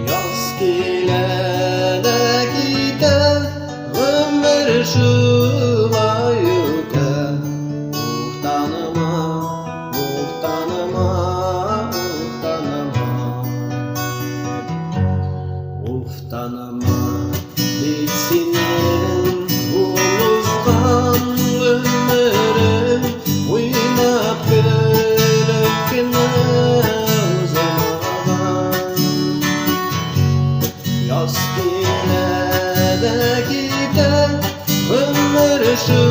Yaz keladi gitar ömür şulay o'tar. Tanima, tanima, tanima bitsin uluzgan ömrüm, o'ynab kulibgina uzamagan. Yaz keladi gitar ömür shu